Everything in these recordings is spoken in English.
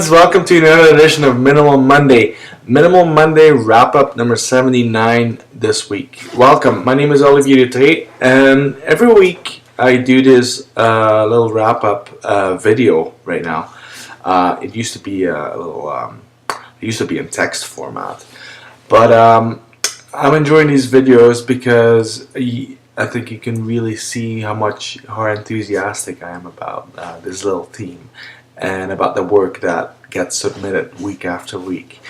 friends, welcome to another edition of Minimal Monday. Minimal Monday wrap-up number 79 this week. Welcome, my name is Olivier, and every week I do this little wrap-up video right now. It used to be it used to be in text format, but I'm enjoying these videos because I think you can really see how enthusiastic I am about this little team and about the work that gets submitted week after week.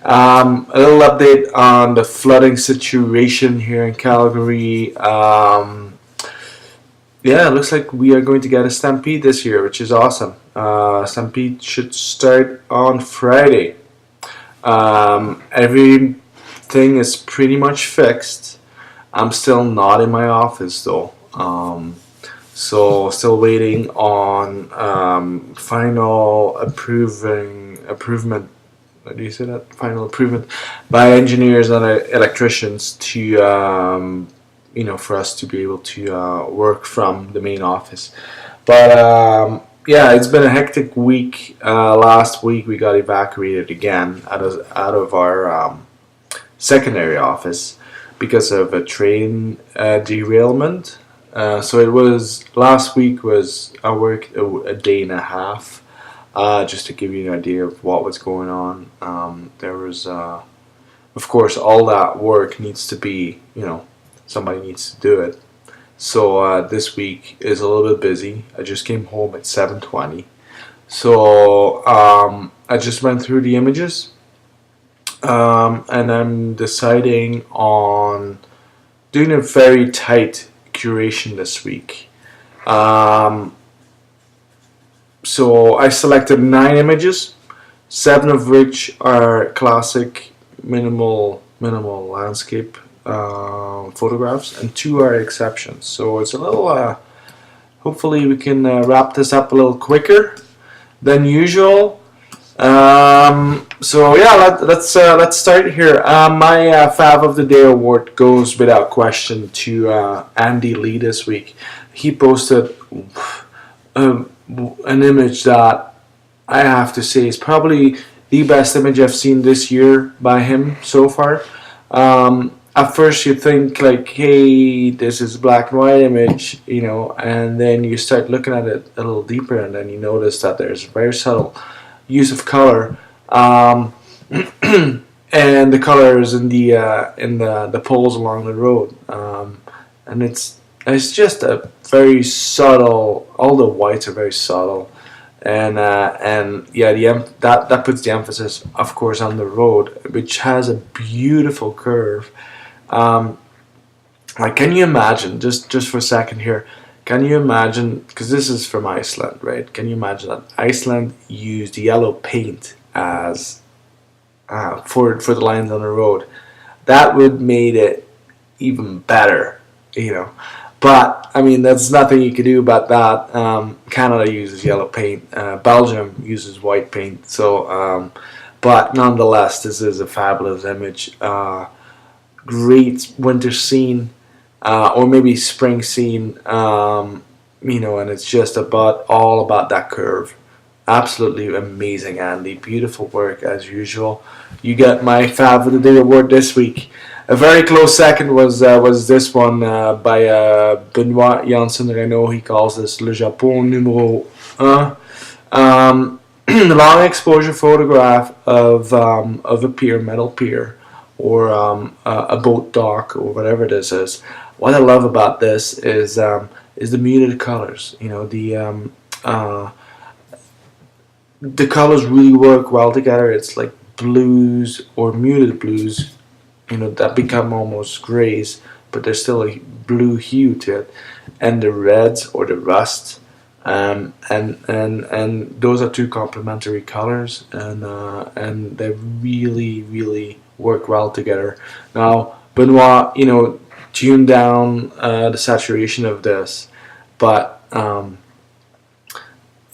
A little update on the flooding situation here in Calgary. Yeah, it looks like we are going to get a stampede this year, which is awesome. Stampede should start on Friday. Everything is pretty much fixed. I'm still not in my office though. So still waiting on final improvement. How do you say that? Final improvement by engineers and electricians to for us to be able to work from the main office. But yeah, it's been a hectic week. Last week we got evacuated again out of our secondary office because of a train derailment. So it was last week. I worked a day and a half, just to give you an idea of what was going on. There was, of course, all that work needs to be, somebody needs to do it. So this week is a little bit busy. I just came home at 7:20. So I just went through the images, and I'm deciding on doing a very tight curation this week. So I selected 9 images, 7 of which are classic minimal landscape photographs, and 2 are exceptions. So it's a little hopefully we can wrap this up a little quicker than usual. So yeah, let's start here. My Fab of the Day award goes without question to Andy Lee this week. He posted an image that I have to say is probably the best image I've seen this year by him so far. At first you think like, hey, this is a black and white image, and then you start looking at it a little deeper, and then you notice that there's very subtle use of color, and the colors in the poles along the road, and it's just a very subtle. All the whites are very subtle, and yeah, that puts the emphasis, of course, on the road, which has a beautiful curve. Like, can you imagine, just for a second here? Can you imagine, because this is from Iceland, right? Can you imagine that Iceland used yellow paint as for the lines on the road? That would made it even better, But I mean, that's nothing you can do about that. Canada uses yellow paint. Belgium uses white paint. So, but nonetheless, this is a fabulous image. Great winter scene. Or maybe spring scene, and it's just all about that curve. Absolutely amazing, Andy. Beautiful work as usual. You get my Fab of the Day award this week. A very close second was this one by Benoit Janssen-Renaud. He calls this Le Japon numéro 1. Long exposure photograph of a pier, metal pier, or a boat dock, or whatever this is. What I love about this is the muted colors. The colors really work well together. It's like blues or muted blues, that become almost grays, but there's still a blue hue to it, and the reds or the rust, and those are 2 complementary colors, and they really work well together. Now, Benoit, tune down the saturation of this, but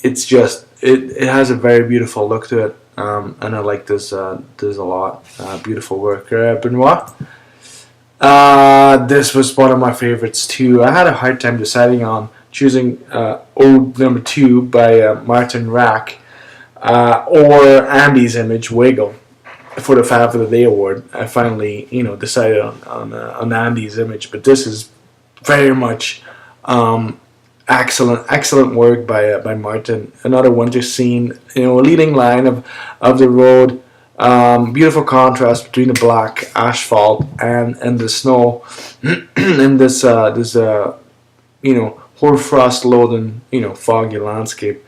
it's just it has a very beautiful look to it, and I like this a lot. Beautiful work, Benoit. This was one of my favorites too. I had a hard time deciding on choosing Ode number 2 by Martin Rack. or Andy's image, Wiggle, for the Fab of the Day award. I finally, decided on Andy's image, but this is very much excellent work by Martin. Another winter scene, leading line of the road. Beautiful contrast between the black asphalt and the snow in this hoarfrost loading, foggy landscape.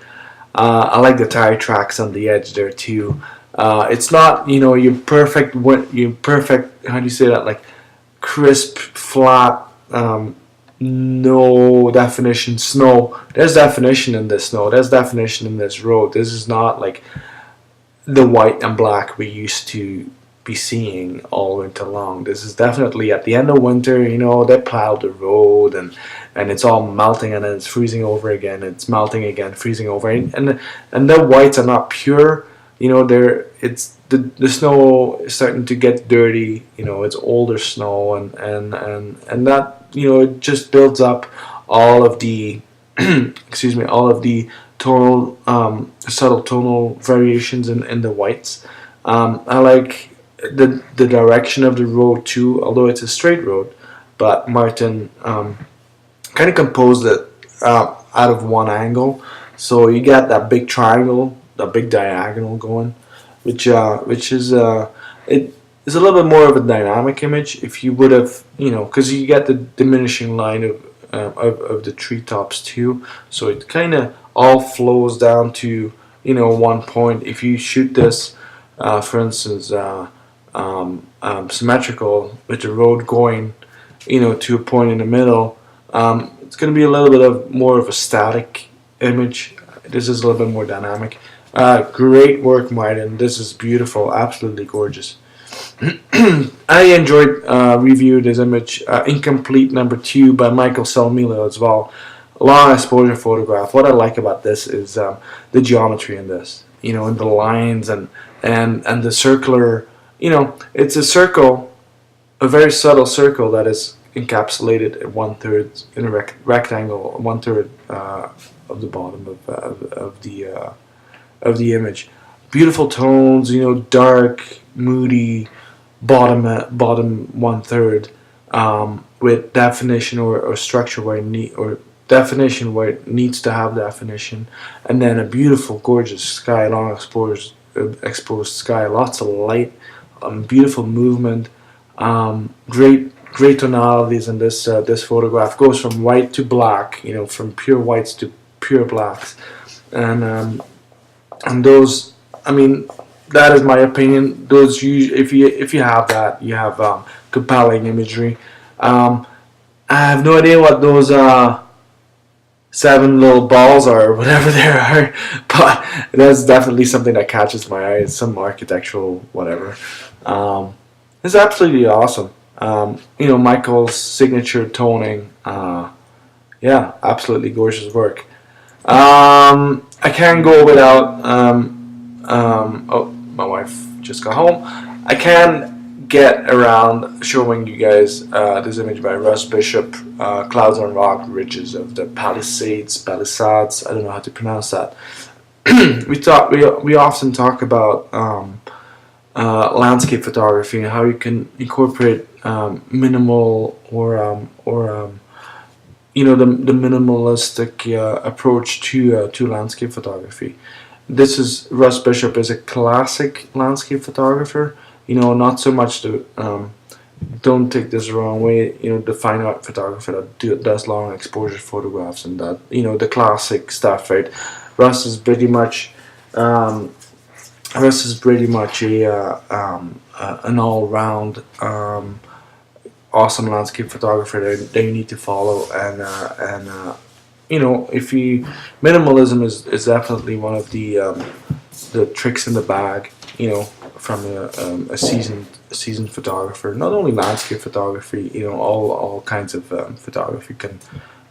I like the tire tracks on the edge there too. It's not, your perfect, how do you say that, like crisp, flat, no definition snow. There's definition in this snow. There's definition in this road. This is not like the white and black we used to be seeing all winter long. This is definitely at the end of winter, they plowed the road and it's all melting and then it's freezing over again. It's melting again, freezing over, and the whites are not pure. The snow is starting to get dirty. It's older snow and that it just builds up all of the all of the tonal subtle tonal variations in the whites. I like the direction of the road too, although it's a straight road, but Martin kind of composed it out of one angle, so you get that big triangle, that big diagonal going, which is it is a little bit more of a dynamic image. If you would have, because you get the diminishing line of the treetops too, so it kind of all flows down to one point. If you shoot this, for instance, symmetrical with the road going, to a point in the middle, it's going to be a little bit of more of a static image. This is a little bit more dynamic. Great work, Martin. This is beautiful, absolutely gorgeous. I enjoyed reviewing this image, Incomplete number 2 by Michael Salmilo as well. Long exposure photograph. What I like about this is the geometry in this, and the lines and the circular, it's a circle, a very subtle circle that is encapsulated at 1/3 in a rectangle, 1/3 of the bottom of the image. Beautiful tones, dark, moody, bottom 1/3, with definition or structure where definition where it needs to have definition, and then a beautiful, gorgeous sky, long exposed sky, lots of light, beautiful movement, great tonalities in this photograph. Goes from white to black, from pure whites to pure blacks, and those, that is my opinion. Those, if you have that, you have compelling imagery. I have no idea what those 7 little balls are, or whatever they are, but that's definitely something that catches my eye. It's some architectural whatever. It's absolutely awesome. Michael's signature toning. Yeah, absolutely gorgeous work. I can't go without. Oh, my wife just got home. I can't get around showing you guys this image by Russ Bishop, Clouds on Rock Ridges of the Palisades. I don't know how to pronounce that. we often talk about landscape photography and how you can incorporate minimal or the minimalistic approach to landscape photography. This is Russ Bishop is a classic landscape photographer. Not so much the don't take this the wrong way. The fine art photographer that does long exposure photographs and that the classic stuff, right? Russ is pretty much a an all-round awesome landscape photographer that you need to follow, and if you minimalism is definitely one of the tricks in the bag, from a seasoned photographer. Not only landscape photography, all kinds of photography can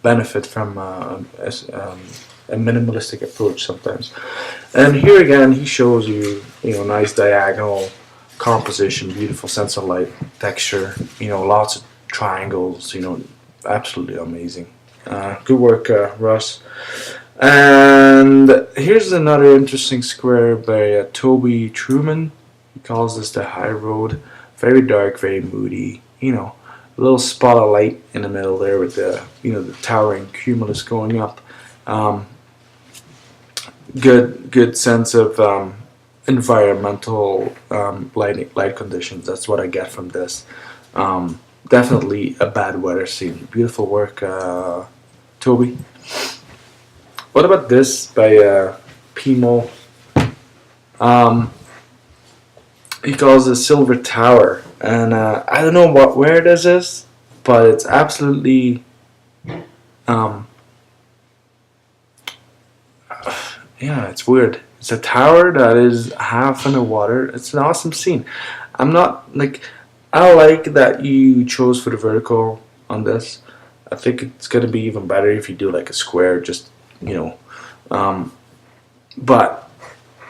benefit from a minimalistic approach sometimes. And here again, he shows you, nice diagonal composition, beautiful sense of light, texture, lots of triangles, absolutely amazing. Good work, Russ. And here's another interesting square by Toby Truman. He calls this the High Road. Very dark, very moody. A little spot of light in the middle there with the towering cumulus going up. Um, good sense of environmental light conditions. That's what I get from this. Definitely a bad weather scene. Beautiful work, Toby. What about this by Pimo? Um, he calls it Silver Tower, and I don't know where this is, but it's absolutely um, yeah, it's weird. It's a tower that is half underwater. It's an awesome scene. I'm not like I like that you chose for the vertical on this. I think it's gonna be even better if you do like a square, just you know. Um, but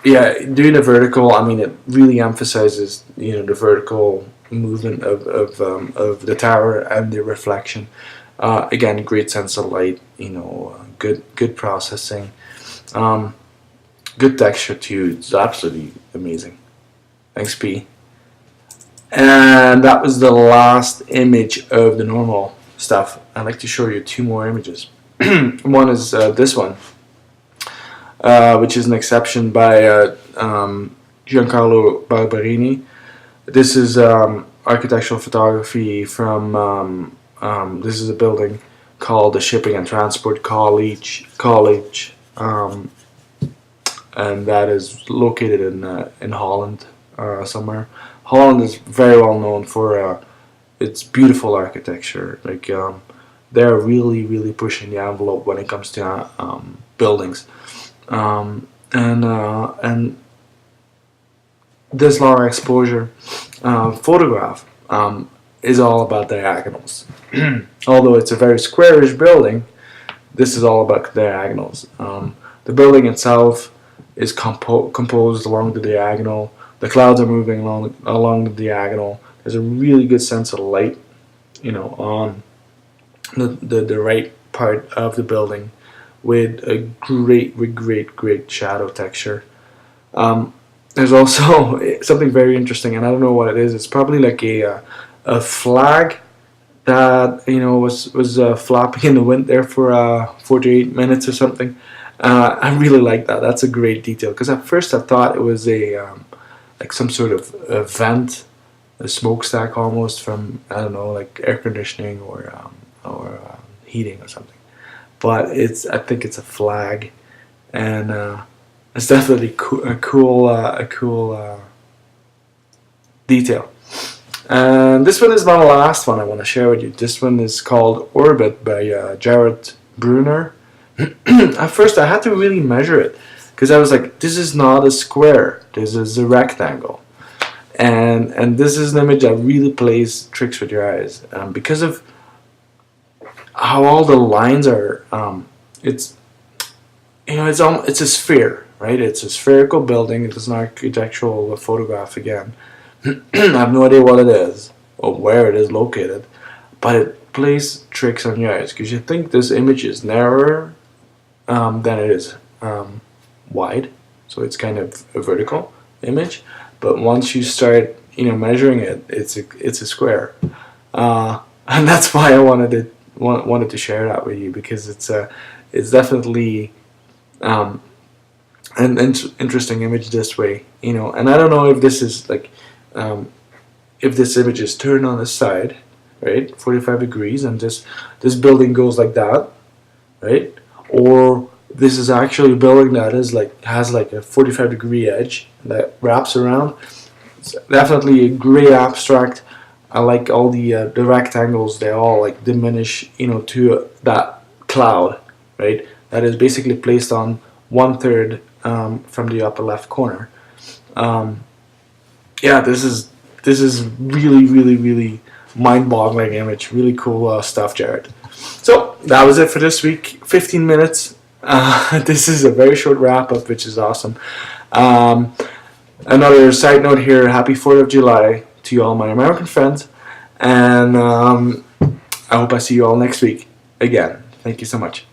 yeah, doing the vertical, I mean, it really emphasizes the vertical movement of the tower and the reflection. Again, great sense of light. Good processing. Um, Good texture too. It's absolutely amazing. Thanks, P. And that was the last image of the normal stuff. I'd like to show you two more images. One is this one, which is an exception by Giancarlo Barberini. This is architectural photography from. This is a building called the Shipping and Transport College. And that is located in Holland somewhere. Holland is very well known for its beautiful architecture. Like they're really pushing the envelope when it comes to buildings, and this long exposure photograph is all about diagonals. Although it's a very squarish building, this is all about diagonals. The building itself is composed along the diagonal. The clouds are moving along the diagonal. There's a really good sense of light, on the right part of the building, with a great shadow texture. There's also something very interesting, and I don't know what it is. It's probably like a flag that was flapping in the wind there for 48 minutes or something. I really like that. That's a great detail, because at first I thought it was like some sort of a vent, a smokestack almost from, I don't know, like air conditioning or heating or something. But I think it's a flag, and it's definitely a cool detail. And this one is my last one I want to share with you. This one is called Orbit by Jared Bruner. At first I had to really measure it, because I was like, this is not a square, this is a rectangle. And this is an image that really plays tricks with your eyes, because of how all the lines are. It's a sphere, right? It's a spherical building. It's an architectural photograph again. I have no idea what it is or where it is located, but it plays tricks on your eyes, because you think this image is narrower than it is wide, so it's kind of a vertical image. But once you start, measuring it, it's a square, and that's why I wanted to share that with you, because it's definitely an interesting image this way, And I don't know if this is like if this image is turned on the side, right, 45 degrees, and this building goes like that, right? Or this is actually a building that has like a 45-degree edge that wraps around. It's definitely a great abstract. I like all the rectangles. They all like diminish, to that cloud, right? That is basically placed on 1/3 from the upper left corner. Yeah, this is really mind-boggling image. Really cool stuff, Jared. So that was it for this week. 15 minutes. This is a very short wrap-up, which is awesome. Another side note here, happy 4th of July to all my American friends. And I hope I see you all next week again. Thank you so much.